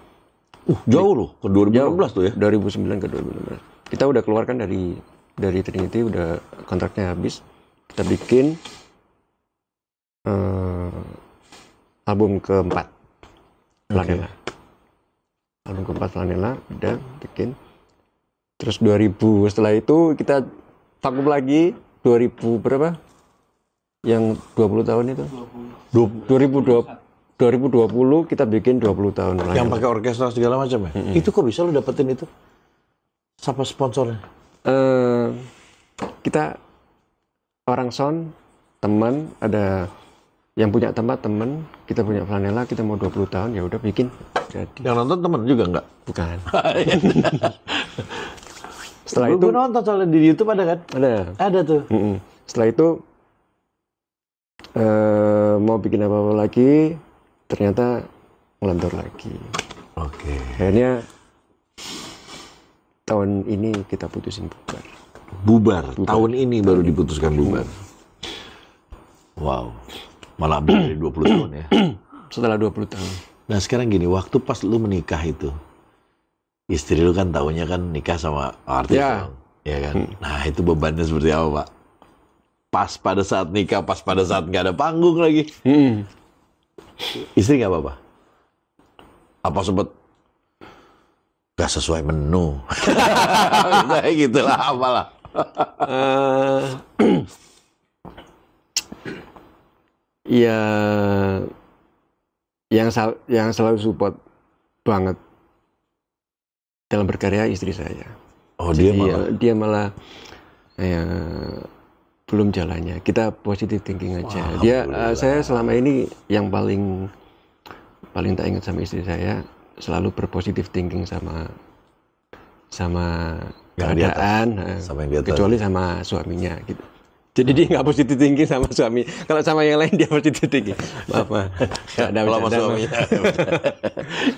Jauh loh, ke 2016 tuh ya? 2009 ke 2016. Kita udah keluarkan dari Trinity, udah kontraknya habis. Kita bikin album keempat, Flanela. Album keempat Flanela, udah bikin. Terus 2000, setelah itu kita vakum lagi, 2000 berapa? Yang 20 tahun itu? 2020 kita bikin 20 tahun lagi. Yang pakai orkestra segala macam ya? Itu kok bisa lu dapetin itu? Siapa sponsornya? kita orang sound, teman, ada yang punya tempat teman, kita punya Flanela, kita mau 20 tahun, ya udah bikin. Jadi. Yang nonton temen juga nggak? Bukan. Setelah itu gue nonton soalnya di YouTube ada kan? Ada tuh. Setelah itu mau bikin apa-apa lagi, ternyata ngelantur lagi. Oke. Akhirnya tahun ini kita putusin bubar. Bubar. Tahun ini baru diputuskan bubar. Wow. Malah lebih dari 20 tahun ya. Setelah 20 tahun. Nah sekarang gini, waktu pas lu menikah itu, istri lu kan tahunya kan nikah sama artis dong, ya kan? Nah itu bebannya seperti apa, Pak? Pas pada saat nikah, pas pada saat nggak ada panggung lagi. Istri nggak apa-apa? Apa sempet nggak sesuai menu? Kayak gitulah, apalah. Ya, yang selalu support banget dalam berkarya istri saya. Oh, jadi dia malah ya, belum jalannya. Kita positive thinking aja. Saya selama ini yang paling tak ingat sama istri saya, selalu berpositive thinking sama keadaan, kecuali sama suaminya gitu. Jadi dia nggak positive thinking sama suami. Kalau sama yang lain dia positive thinking. Maaf. Kalau sama suaminya.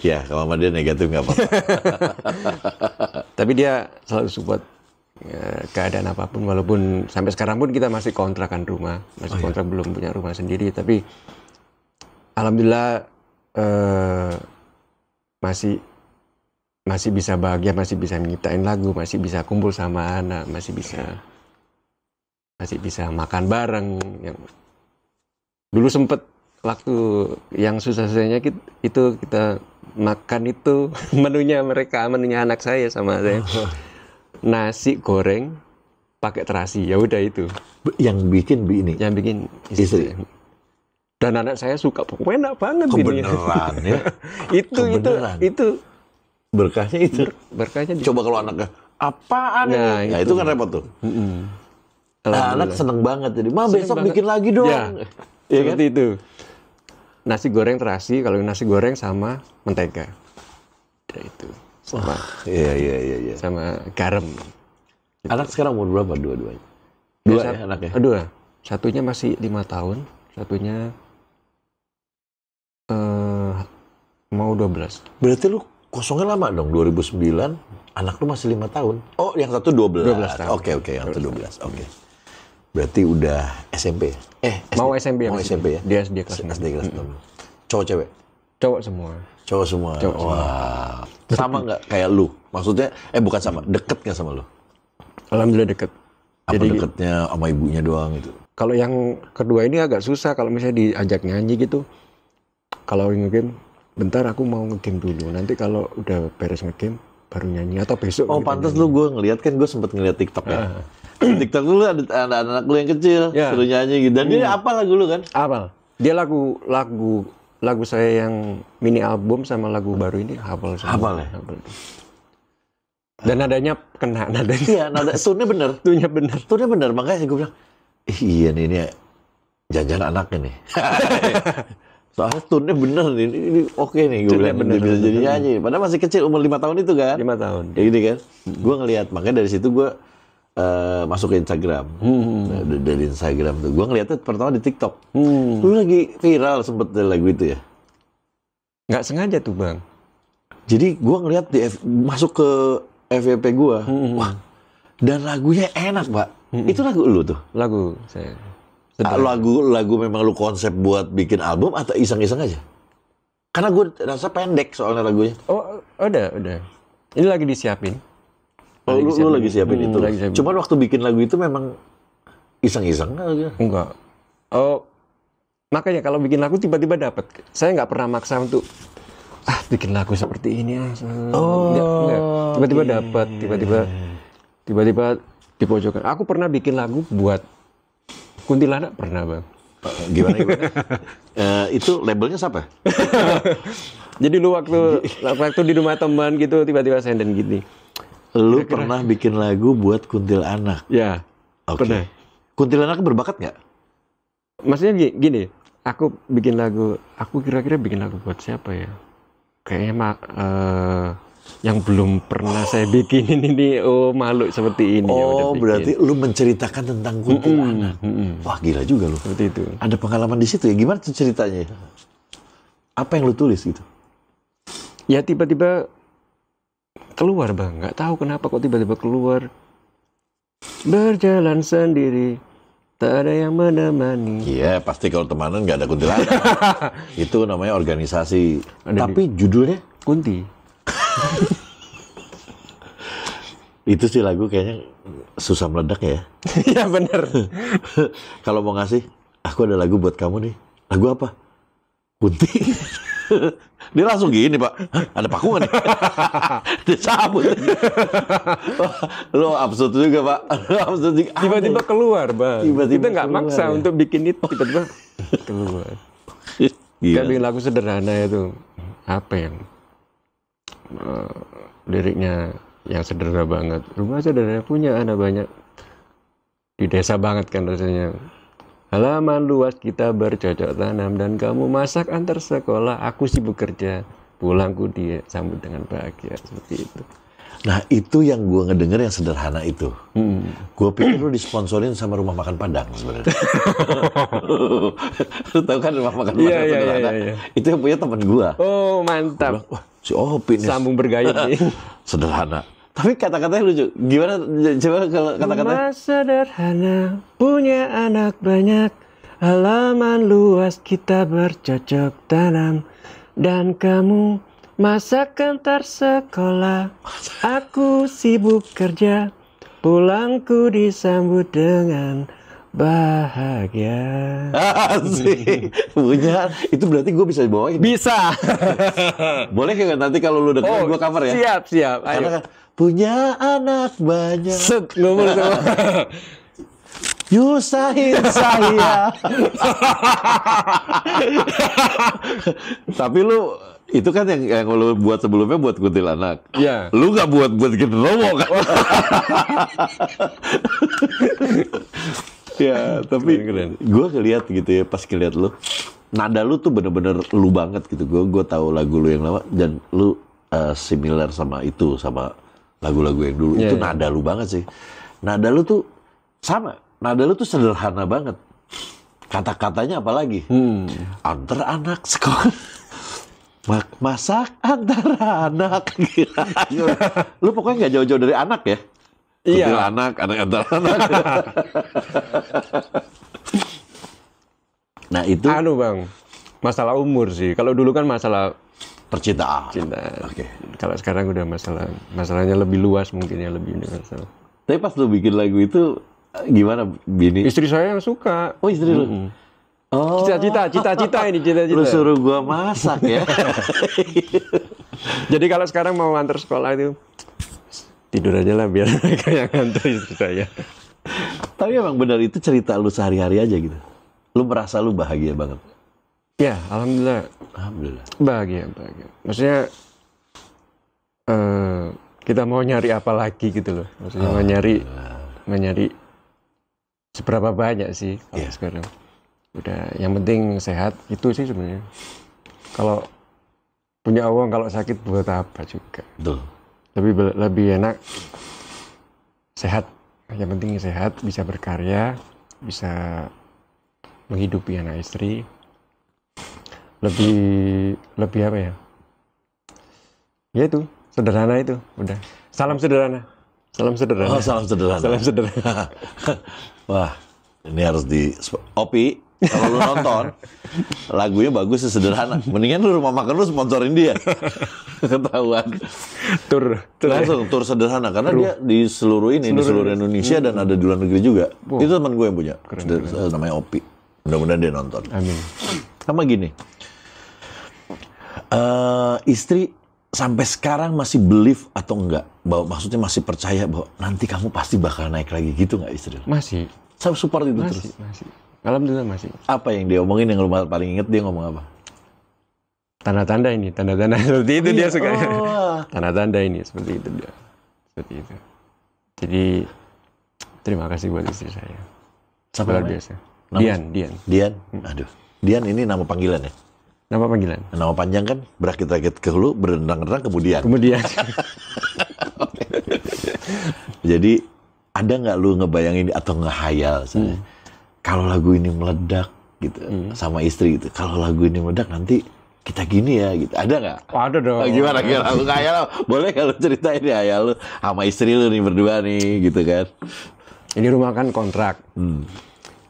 Ya, kalau sama dia negatif nggak apa-apa. Tapi dia selalu support keadaan apapun. Walaupun sampai sekarang pun kita masih kontrakan rumah. Kontrak belum punya rumah sendiri. Tapi alhamdulillah masih bisa bahagia, masih bisa nyiptain lagu, masih bisa kumpul sama anak, masih bisa makan bareng. Yang dulu sempet waktu yang susah-susahnya itu kita makan itu menunya anak saya sama saya, nasi goreng pakai terasi, ya udah itu. Yang bikin istri. Dan anak saya suka, enak banget ini. Kebeneran ya. itu berkahnya itu. Berkahnya. Coba kalau anaknya apaan ini? Nah, itu kan repot tuh. Anak seneng banget jadi, besok bikin lagi dong. Ya seperti itu. Nasi goreng terasi, kalau nasi goreng sama mentega. Ya itu. Sama. Iya. Sama garam. Anak sekarang umur berapa dua-duanya? Dua ya anaknya? Dua. Satunya masih 5 tahun, satunya mau 12. Berarti lu kosongnya lama dong, 2009, anak lu masih 5 tahun. Oh, yang satu 12 tahun. Oke, yang satu 12. Oke. Berarti udah SMP ya? Mau SMP ya? Mau SMP ya? Dia SD kelas 6. SD kelas 6. Cowok cewek? Cowok semua. Wah. Sama nggak kayak lu? Maksudnya, bukan sama, deket nggak sama lu? Alhamdulillah deket. Apa jadi, deketnya sama ibunya doang gitu? Kalau yang kedua ini agak susah, kalau misalnya diajak nyanyi gitu. Kalau nge-game, bentar aku mau nge-game dulu. Nanti kalau udah beres nge-game, baru nyanyi atau besok. Oh, pantas lu, gue ngeliat kan, gue sempet ngeliat TikTok ya. TikTok lu ada anak-anak lu yang kecil, suruh nyanyi gitu. Dan dia apa lagu lu kan? Apal. Dia lagu saya yang mini album sama lagu baru ini hafal semua. Hafal ya? Dan nadanya kena, nadanya. Iya, tune-nya bener. Tune-nya bener, makanya gue bilang, iya nih, ini jangan anaknya nih. Soalnya tune-nya bener nih, ini oke nih, gue bilang bisa jadi nyanyi. Padahal masih kecil, umur 5 tahun itu kan? 5 tahun. Ya gini kan? Gue ngeliat, makanya dari situ gue masuk ke Instagram. Nah, dari Instagram tuh, gue ngeliatnya pertama di TikTok. Lu lagi viral sempet lagu itu ya? Nggak sengaja tuh bang. Jadi gue ngeliat masuk ke FYP gue, wah, dan lagunya enak pak. Itu lagu lu tuh? Lagu saya. Lagu memang lu konsep buat bikin album atau iseng-iseng aja? Karena gue rasa pendek soalnya lagunya. Oh, udah. Ini lagi disiapin. Oh, lu lagi siapin itu? Cuman waktu bikin lagu itu memang iseng-iseng aja? Enggak. Oh, makanya kalau bikin lagu tiba-tiba dapat. Saya nggak pernah maksa untuk bikin lagu seperti ini. Enggak. Tiba-tiba dapat, tiba-tiba di pojokan. Aku pernah bikin lagu buat kuntilanak, pernah bang. Gimana? Itu labelnya siapa? Jadi lu waktu di rumah teman gitu tiba-tiba senden gini. Lu pernah bikin lagu buat kuntilanak? Ya. Oke. Pernah. Kuntilanak berbakat nggak? Maksudnya gini, aku bikin lagu, aku kira-kira bikin lagu buat siapa ya? Kayaknya yang belum pernah saya bikinin ini, makhluk seperti ini. Ya udah Oh, bikin. berarti lu menceritakan tentang kuntilanak. Wah, gila juga lu. Seperti itu. Ada pengalaman di situ ya? Gimana tuh ceritanya? Apa yang lu tulis gitu? Ya tiba-tiba keluar bang, nggak tahu kenapa kok tiba-tiba keluar. Berjalan sendiri, tak ada yang menemani. Iya, pasti kalau temanan nggak ada kuntilanak. Itu namanya organisasi. Ada Tapi judulnya Kunti. itu sih lagu kayaknya susah meledak ya. Iya bener. Kalau mau ngasih, aku ada lagu buat kamu nih. Lagu apa? Kunti. Dia langsung gini, Pak. Hah, ada pakungan nih. Dia cabut. Lo absurd juga, Pak. Absurd juga. Tiba-tiba keluar bang. Tiba-tiba Kita nggak keluar, maksa ya. untuk bikin itu, tiba-tiba keluar. Kan bikin lagu sederhana itu. Apa yang liriknya yang sederhana banget. Rumah sederhana punya anak banyak. Di desa banget kan rasanya. Halaman luas kita bercocok tanam dan kamu masak antar sekolah. Aku sibuk kerja, pulangku dia sambut dengan bahagia, seperti itu. Nah, itu yang gue ngedenger yang sederhana itu. Gue pikir lu disponsorin sama rumah makan Padang sebenarnya. Lu tahu kan rumah makan Padang sederhana? Iya. Itu yang punya teman gue. Oh mantap. Wah, si Opi nih. Sambung bergaya nih. Sederhana. Tapi kata-katanya lucu. Gimana? Coba kalau kata-katanya. Rumah sederhana, punya anak banyak, halaman luas kita bercocok tanam, dan kamu masak antar sekolah. Aku sibuk kerja, pulangku disambut dengan bahagia. Asik. Punya. Itu berarti gue bisa bawain. Bisa. Boleh nggak nanti kalau lu dengerin gue cover ya? Siap. Karena Ayo. kan punya anak banyak. Set ngomong sama. Yusahin saya. Tapi lu itu kan yang lu buat sebelumnya buat kuntilanak. Iya. Lu nggak buat genderuwo kan? Ya, tapi Keren. gue ngeliat gitu ya, pas ngeliat lu, nada lu tuh bener-bener lu banget gitu. Gue tahu lagu lu yang lama dan lu similar sama itu, sama lagu-lagu yang dulu. Itu nada lu banget sih. Nada lu tuh sama. Nada lu tuh sederhana banget. Kata-katanya apalagi? Antar anak sekolah. Masak antar anak. Lu pokoknya nggak jauh-jauh dari anak ya? Iya. Anak antar anak. Nah itu Bang, masalah umur sih. Kalau dulu kan masalah percintaan. cinta. Oke. Kalau sekarang udah masalahnya lebih luas mungkin ya, lebih universal. Tapi pas lu bikin lagu itu gimana, bini? Istri saya yang suka. Oh, istri lu. Oh. Cita-cita ini cita-cita. Lu suruh gua masak ya. Jadi kalau sekarang mau antar sekolah itu tidur aja lah biar mereka yang antar istri saya. Tapi emang benar itu cerita lu sehari-hari aja gitu. Lu merasa lu bahagia banget. Ya, alhamdulillah. Alhamdulillah. Bahagia. Maksudnya kita mau nyari apa lagi gitu loh. Maksudnya mau nyari seberapa banyak sih kalau sekarang. Udah, yang penting sehat itu sih sebenarnya. Kalau punya uang, kalau sakit buat apa juga. Betul. Lebih enak sehat. Yang penting sehat, bisa berkarya, bisa menghidupi anak istri. Lebih apa ya? Ya itu, sederhana itu, udah. Salam sederhana. Salam sederhana. Oh, salam sederhana. Salam sederhana. Wah, ini harus di Opi. Kalau lu nonton, lagunya bagus sih, sederhana. Mendingan lu rumah makan lu sponsorin dia. Ketahuan. Tur. Langsung tur sederhana karena dia di seluruh Indonesia dan ada di luar negeri juga. Itu teman gue yang punya. Namanya Opi. Mudah-mudahan dia nonton. Amin. Sama gini. Istri sampai sekarang masih believe atau enggak, bahwa maksudnya masih percaya bahwa nanti kamu pasti bakal naik lagi gitu nggak istri? Masih. Saya support itu terus. Masih. Alhamdulillah masih. Apa yang dia omongin yang lu paling inget, dia ngomong apa? Tanda-tanda seperti itu dia suka. Oh. Tanda-tanda ini seperti itu dia. Seperti itu. Jadi Terima kasih buat istri saya. Siapa Luar namanya? biasa. Nama- Dian. Dian. Aduh. Dian ini nama panggilan ya? Nama panggilan. Nama panjang kan berakit-rakit ke hulu, berendang-rendang kemudian. Kemudian Jadi ada nggak lu ngebayangin atau ngehayal kalau lagu ini meledak gitu sama istri gitu. Kalau lagu ini meledak nanti kita gini ya gitu. Ada nggak? ada dong. Gimana lu ngehayal? Boleh kalau ceritain ya hayal lu sama istri lu nih berdua nih gitu kan. Ini rumah kan kontrak.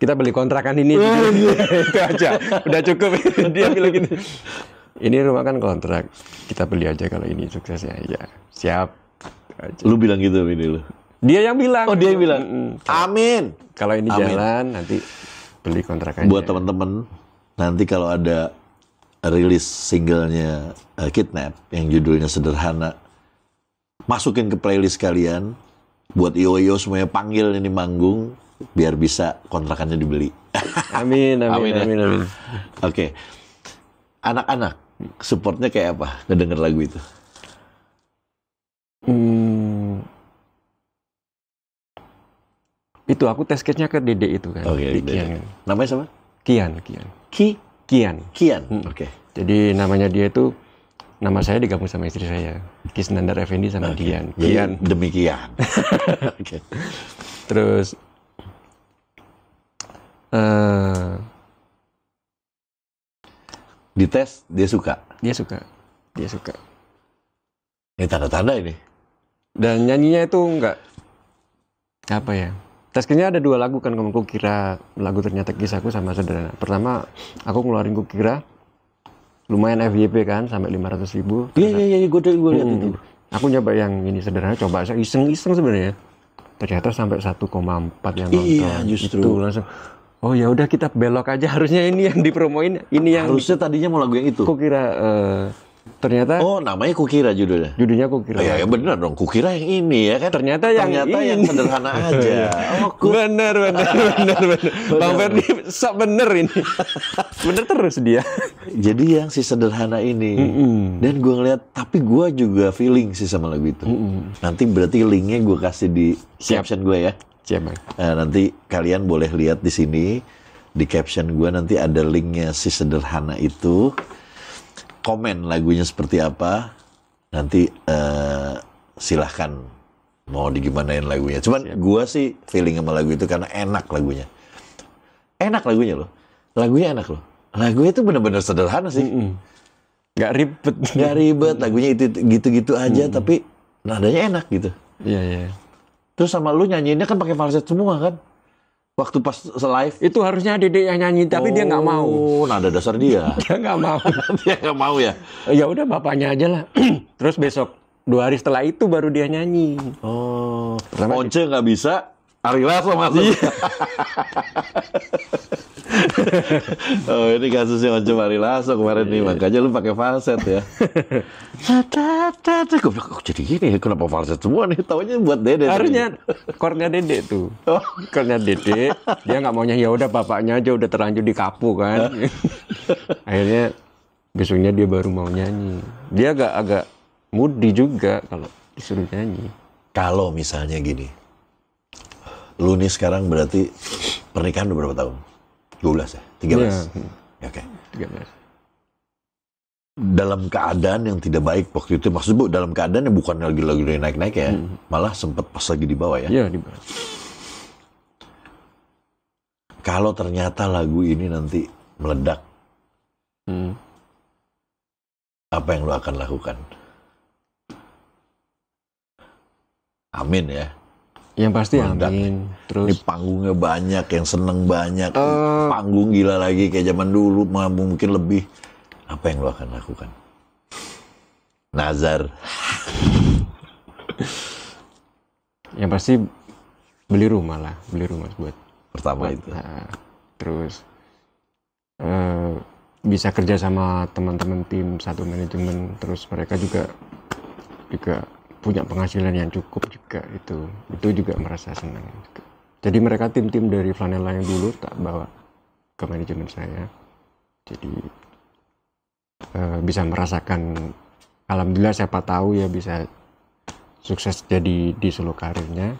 Kita beli kontrakan ini. Itu aja. Udah cukup. Dia bilang gini. Ini rumah kan kontrak. Kita beli aja kalau ini suksesnya. Ya, siap. Aja. Lu bilang gitu ini lu. Dia yang bilang. Oh, dia yang bilang. Amin. Kalau ini Amin. jalan nanti beli kontrakannya. Buat teman-teman, nanti kalau ada rilis singlenya Kidnap yang judulnya Sederhana, masukin ke playlist kalian. Buat IO semuanya panggil ini manggung biar bisa kontrakannya dibeli. Amin. Oke. Anak-anak supportnya kayak apa ngedenger lagu itu? Itu aku tes case-nya ke Dede itu kan. Oke, Di Kian. namanya siapa? Kian. Kian. Oke. Jadi namanya dia itu, nama saya digabung sama istri saya. Kisnandar Effendi sama Dian. Kian. Demikian. Oke. Terus Dites dia suka. dia suka. Ini tanda-tanda ini. Dan nyanyinya itu enggak apa ya? Tesnya ada 2 lagu kan, aku kira lagu Ternyata Kisahku sama Sederhana. Pertama aku ngeluarin Kukira, lumayan FYP kan sampai 500.000. Iya, gue lihat itu. Aku nyoba yang ini Sederhana, coba saya iseng-iseng sebenarnya. Ternyata sampai 1,4 yang nonton. Iya, justru. Itu langsung. Oh ya udah kita belok aja, harusnya ini yang dipromoin, ini yang Harusnya tadinya mau lagu yang itu. Kukira. Ternyata Oh, namanya Kukira judulnya. judulnya Kukira. Ya benar dong. Kukira yang ini ya kan. Ternyata yang ini. Sederhana aja. Oh, Bener. Bang Ferdi sok bener ini. Bener terus dia. Jadi yang si Sederhana ini. Dan gue ngeliat, tapi gue juga feeling sih sama lagu itu. Nanti berarti linknya gue kasih di caption gue ya. Siap, Bang. Nanti kalian boleh lihat di sini. Di caption gue nanti ada linknya si Sederhana itu. Komen lagunya seperti apa. Nanti silahkan mau digimanain lagunya. Cuman gue sih feeling sama lagu itu karena enak lagunya. Enak lagunya loh. Lagunya enak loh. Lagunya itu benar-benar sederhana sih. Nggak ribet. Nggak ribet. Lagunya itu gitu-gitu aja. Tapi nadanya enak gitu. Iya. Terus sama lu nyanyiinnya kan pakai falset semua kan? Waktu pas live. Itu harusnya Dede yang nyanyi, tapi dia nggak mau. Oh, nada dasar dia. Dia nggak mau. Dia nggak mau ya? Ya udah bapaknya aja lah. Terus besok 2 hari setelah itu baru dia nyanyi. Oh, Pertama Once nggak bisa, Ari Lasso masuk. Oh, ini kasusnya Once Ari Lasso kemarin nih, makanya lu pakai falset ya. Gue bilang, kok jadi gini ya? Kenapa falset semua nih? Taunya buat Dede. Harusnya chordnya Dede tuh. Chordnya Dede, dia nggak maunya, ya udah bapaknya aja udah terlanjur di kapu kan. Akhirnya besoknya dia baru mau nyanyi. Dia agak moody juga kalau disuruh nyanyi. Kalau misalnya gini, lu nih sekarang berarti pernikahan udah berapa tahun? 12 ya? 13? Ya, Oke. 13. Dalam keadaan yang tidak baik waktu itu, maksud Bu, dalam keadaan yang bukan lagi naik-naik ya, malah sempat pas lagi di bawah ya. Iya, di bawah. Kalau ternyata lagu ini nanti meledak, apa yang lo akan lakukan? Amin ya. Yang pasti Meledak. amin. Ini Terus panggungnya banyak, yang seneng banyak, panggung gila lagi kayak zaman dulu, mungkin lebih. Apa yang lo akan lakukan? Nazar. yang pasti beli rumah buat Pertama itu. Nah, terus bisa kerja sama teman-teman tim satu manajemen, terus mereka juga punya penghasilan yang cukup juga, itu juga merasa senang juga. Jadi mereka tim-tim dari Flanela yang dulu tak bawa ke manajemen saya, jadi bisa merasakan, alhamdulillah siapa tahu ya bisa sukses jadi di solo karirnya.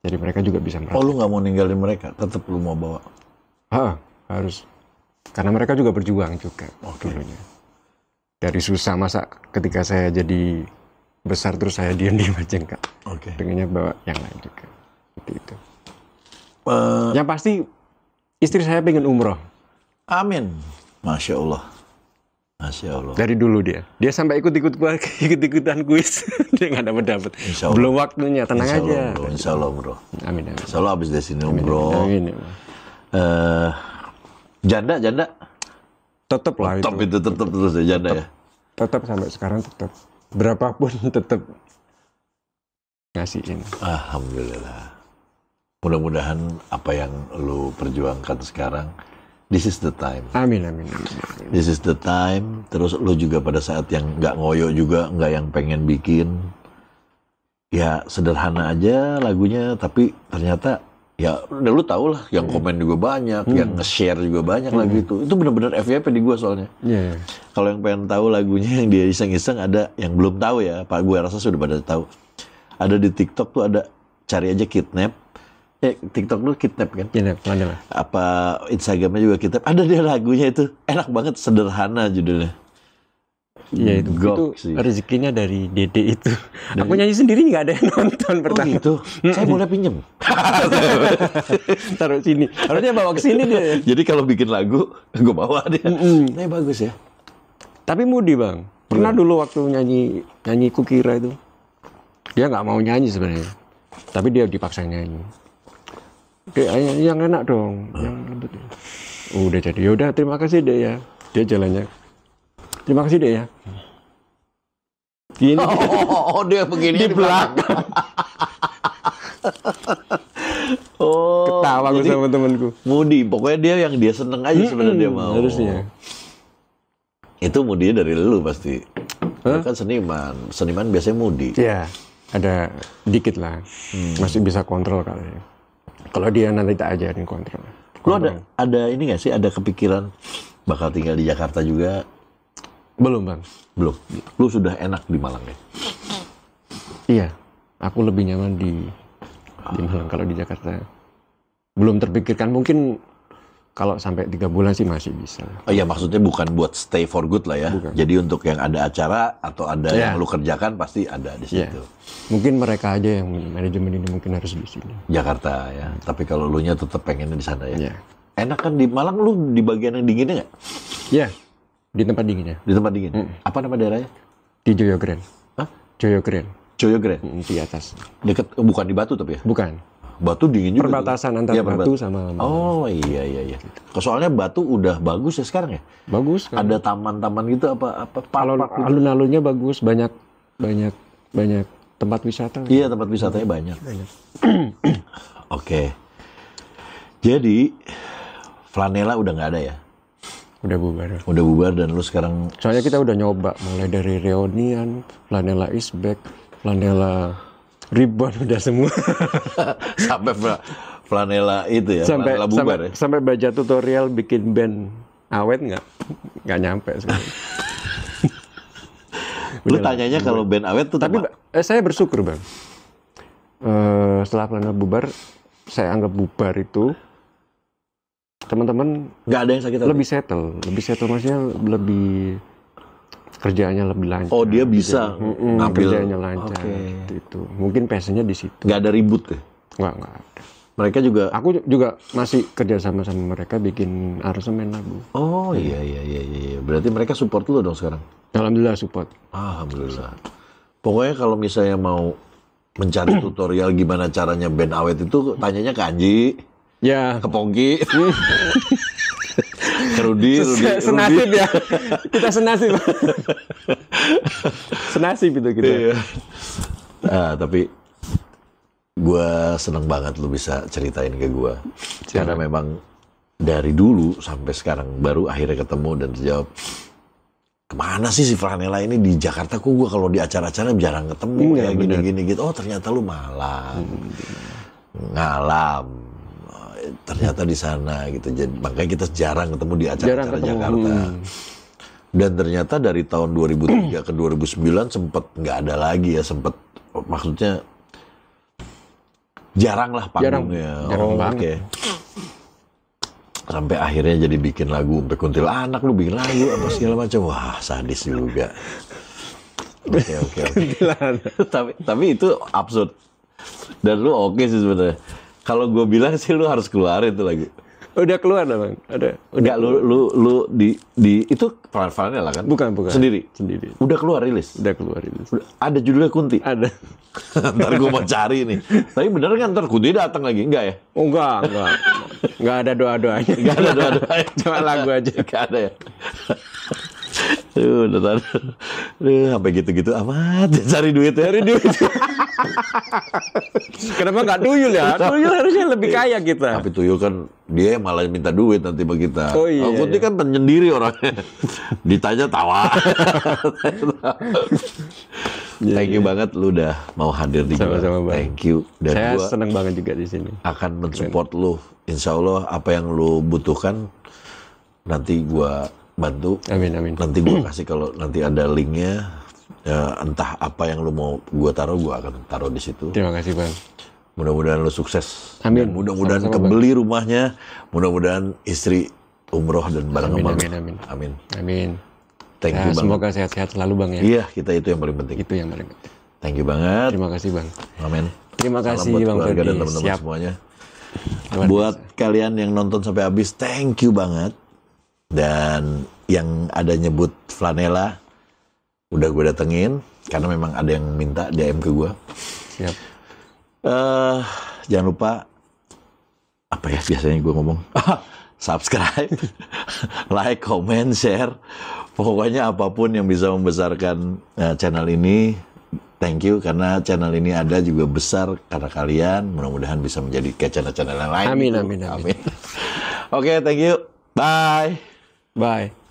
Jadi mereka juga bisa Oh, lu nggak mau ninggalin mereka, tetap lu mau bawa? harus. Karena mereka juga berjuang juga dulunya. Dari susah, masa ketika saya jadi besar terus saya diam-diam aja enggak. Pengennya bawa yang lain juga. Seperti itu. Yang pasti istri saya pengen umroh. Amin. Masya Allah. Masya Allah. Dari dulu dia sampai ikut-ikutan kuis. Dia nggak dapat. Belum waktunya, tenang aja. Insya Allah umroh. Amin. Insya Allah habis dari sini umroh. Amin. Janda? Tetap lah Top itu tetap terus ya janda ya? Tetap sampai sekarang tetap. Berapapun tetap ngasihin. Alhamdulillah. Mudah-mudahan apa yang lu perjuangkan sekarang, this is the time. Amin. This is the time. Terus lu juga pada saat yang nggak ngoyo juga, nggak yang pengen bikin. Ya sederhana aja lagunya, tapi ternyata ya udah lu tau lah, yang komen juga banyak, yang nge-share juga banyak lagu itu. Itu benar-benar FYP di gua soalnya. Yeah. Kalau yang pengen tahu lagunya yang dia iseng-iseng ada, yang belum tahu ya, Pak, gue rasa sudah pada tahu. Ada di TikTok tuh ada, cari aja Kidnap. TikTok lu Kidnap kan? Kidnap, mana? Apa Instagramnya juga Kidnap. Ada dia lagunya itu, enak banget, sederhana judulnya. Iya itu rezekinya dari Dede itu. Aku nyanyi sendiri nggak ada yang nonton pertama. Oh gitu? Saya boleh pinjem? Taruh sini. Harusnya bawa ke sini dia. Jadi kalau bikin lagu, gue bawa dia. Ini bagus ya. Tapi Mudi bang, pernah dulu waktu nyanyi Kukira itu, dia nggak mau nyanyi sebenarnya, tapi dia dipaksa nyanyi. Yang enak dong, yang lembut. Udah jadi, yaudah terima kasih deh ya. Dia jalannya. Terima kasih deh ya. Gini. Dia begini di belakang. Ketawa gue sama temanku. Mudi, pokoknya dia yang dia seneng aja sebenarnya dia mau. Harusnya. Itu Mudi dari lu pasti. Lu kan seniman biasanya Mudi. Iya, ada dikit lah. Masih bisa kontrol kali. Kalau dia nanti tak ajarin kontrol. Lu ada ini nggak sih? Ada kepikiran bakal tinggal di Jakarta juga? Belum bang. Belum. Lu sudah enak di Malang ya? Iya, aku lebih nyaman di Malang. Kalau di Jakarta belum terpikirkan. Mungkin kalau sampai 3 bulan sih masih bisa. Oh iya, maksudnya bukan buat stay for good lah ya. Bukan. Jadi untuk yang ada acara atau ada yang lu kerjakan pasti ada di situ. Mungkin mereka aja yang manajemen ini mungkin harus di sini. Jakarta ya. Tapi kalau lu nya tetap pengennya di sana ya. Iya. Enak kan di Malang, lu di bagian yang dinginnya nggak? Iya. Di tempat dinginnya. Di tempat dingin. Apa nama daerahnya? Di Joyogren. Hah? Joyogren. Joyogren. Di atas. Dekat, bukan di Batu tapi ya? Bukan. Batu dingin juga. Perbatasan antara Batu sama. Oh iya. Soalnya Batu udah bagus ya sekarang ya? Bagus. Kan? Ada taman-taman gitu apa alun-alunnya bagus, banyak tempat wisata. Iya, tempat wisatanya banyak. Oke. Jadi Flanela udah nggak ada ya? Udah bubar. Udah bubar dan lu sekarang... Soalnya kita udah nyoba, mulai dari Reunian, Flanela is back, Flanela Ribbon, udah semua. Sampai Flanela itu ya, Flanela bubar ya? Sampai baca tutorial bikin band awet nggak nyampe sekarang. Lu tanyanya kalau band awet tuh... Tapi saya bersyukur bang. Setelah Flanela bubar, saya anggap bubar itu teman-teman nggak ada yang sakit hati. Lebih settle maksudnya lebih kerjaannya lebih lancar. Oh dia bisa ngambil kerjaannya lancar gitu. Mungkin passionnya di situ. Nggak ada ribut ya? Nggak ada. Mereka juga. Aku juga masih kerja sama mereka bikin aransemen lagu. Oh iya. Berarti mereka support lu dong sekarang? Alhamdulillah support. Alhamdulillah. Pokoknya kalau misalnya mau mencari tutorial gimana caranya band awet itu, tanyanya ke Anji. Ya, ke Pongki, ke Rudi. Senasib ya, kita senasib. Senasib itu kita. Iya. Tapi gue seneng banget lu bisa ceritain ke gue. Karena memang dari dulu sampai sekarang baru akhirnya ketemu dan terjawab. Kemana sih si Flanela ini di Jakarta? Kok gue kalau di acara-acara jarang ketemu ya gini-gini gitu. Oh ternyata lu Malang, ngalam. Ternyata di sana gitu. Jadi makanya kita jarang ketemu di acara-acara Jakarta. Dan ternyata dari tahun 2003 ke 2009 sempat nggak ada lagi ya, sempat maksudnya Jarang lah panggungnya. Jarang Oh, banget. oke. Sampai akhirnya jadi bikin lagu sampai kuntilanak lu bikin lagu apa segala macam. Wah, sadis juga. Oke. tapi itu absurd. Dan lu oke sih sebenarnya. Kalau gue bilang sih lu harus keluarin itu lagu. Udah keluar lah Bang. Enggak, lu di itu Vanilla kan? Bukan. Sendiri. Udah keluar rilis. Udah keluar itu. Ada judulnya Kunti. Ada. Ntar gue mau cari nih. Tapi bener kan ntar Kunti datang lagi? Enggak ya? Oh enggak. Enggak ada doa-doanya. Enggak ada doa-doanya. Cuma lagu aja. Enggak ada ya? Sampai gitu-gitu amat. Cari duit. Kenapa nggak tuyul ya? Tuyul harusnya lebih kaya kita. Tapi tuyul kan dia malah minta duit nanti sama kita. Oh iya. Kunti kan penyendiri orangnya. Ditanya tawa. Thank you banget lu udah mau hadir di gua. Sama-sama, Bang. Thank you. Dan Saya gua senang banget juga di sini. akan mensupport lu. Insya Allah apa yang lu butuhkan nanti gua bantu. Amin. Nanti gua kasih kalau nanti ada linknya. Ya, entah apa yang lu mau gua taruh, gua akan taruh di situ. Terima kasih Bang. Mudah-mudahan lu sukses. Amin. Dan mudah-mudahan Sama-sama, kebeli rumahnya. Mudah-mudahan istri umroh dan bareng sama lu. Amin. Thank you Bang. Semoga sehat-sehat selalu Bang ya. Iya, kita itu yang paling penting. Itu yang paling penting. Thank you banget. Terima kasih Bang. Amin. Terima kasih Salam buat Bang keluarga Ferdi. dan teman-teman Siap. semuanya. Luar Buat biasa. kalian yang nonton sampai habis, thank you banget. Dan yang ada nyebut Vanilla, udah gue datengin. Karena memang ada yang minta DM ke gue. Siap. Jangan lupa, apa ya biasanya gue ngomong? Subscribe, like, comment, share. Pokoknya apapun yang bisa membesarkan channel ini, thank you. Karena channel ini ada juga besar karena kalian. Mudah-mudahan bisa menjadi kayak channel-channel yang lain. Amin, gitu. amin. Oke, thank you. Bye. Bye.